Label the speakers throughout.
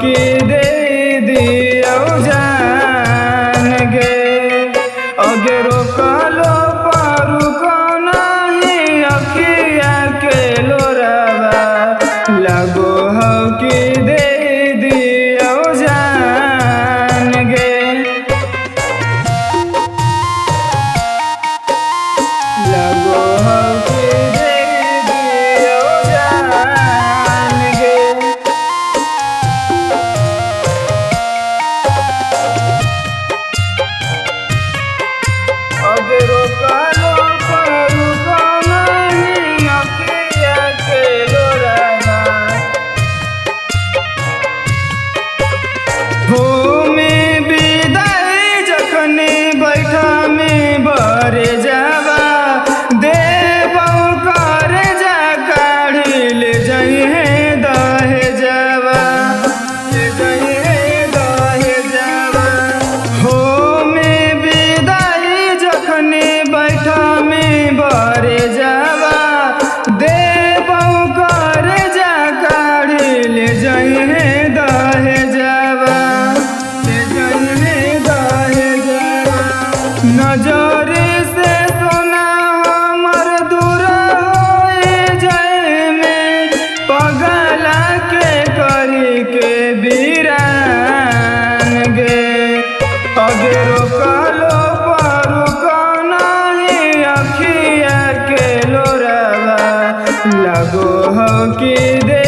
Speaker 1: कि दे दियो जान गे। अगे रोकलो पारू नहीं अखिया के लोरावा लगो हो कि दे दियो जान गे। लगो हो कि दे दियो जान गे। अगे रोकलो पारू नहीं अखिया के लोरावा हो में विदाई जखनी बैठा में बरे जावा देवौ कर जा काढ़ी ले जइहे दहे जावा ले जइहे दहे जावा। हो में विदाई जखनी बैठा में बरे जावा देवौ कर जा काढ़ी ले जइहे दहे जावा ले जइहे दहे जावा। नजर से सोना हमर दूर होए जाए में पगला के करी के बीरान गे। अगे रोकलो पारू नहीं अखिया के लोरावा लगो हो कि दे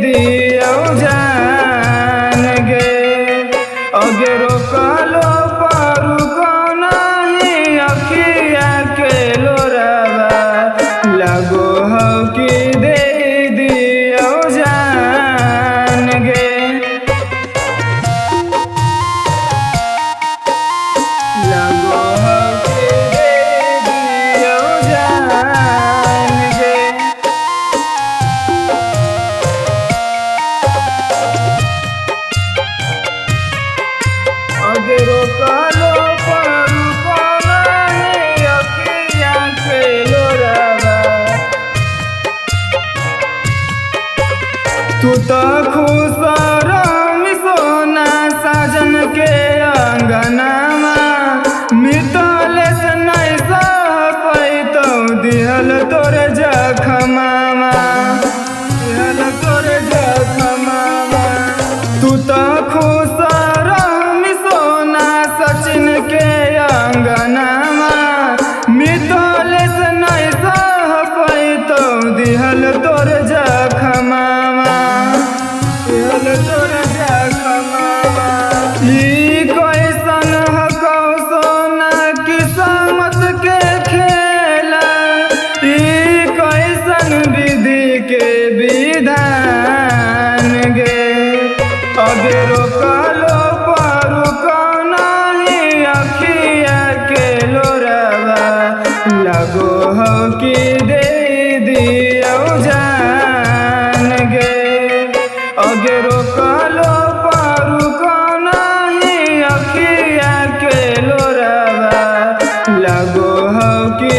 Speaker 1: दियो जान गे। अगे रोकलो पारू नहीं अखिया के लोरावा लगो हो कि दे दियो जान गे। लगो हो कि दे दियो जान गे। अगे रोकलो पारू नहीं अखिया के लोरावा तू तो खुश रही सोना साजन के अंगनामा मितले से नहीं सह पैतो दिहल तोर जखमामा दिहल तोर जखमामा। तू तो खुश रही सोना सचिन के अंगनामा मितले से नहीं सह पैतो दिहल तोर जखमामा दिहल तोर जखमामा। ई कैसन हकौ सोना किस्मत के खेला ई कैसन विधि के विधान गे। अगे रोकलो पारू नहीं अखिया के लोरावा लगो हो कि दे दियो जान गे। अगे रोकलो पारू नहीं अखिया के लोरावा लगो हो कि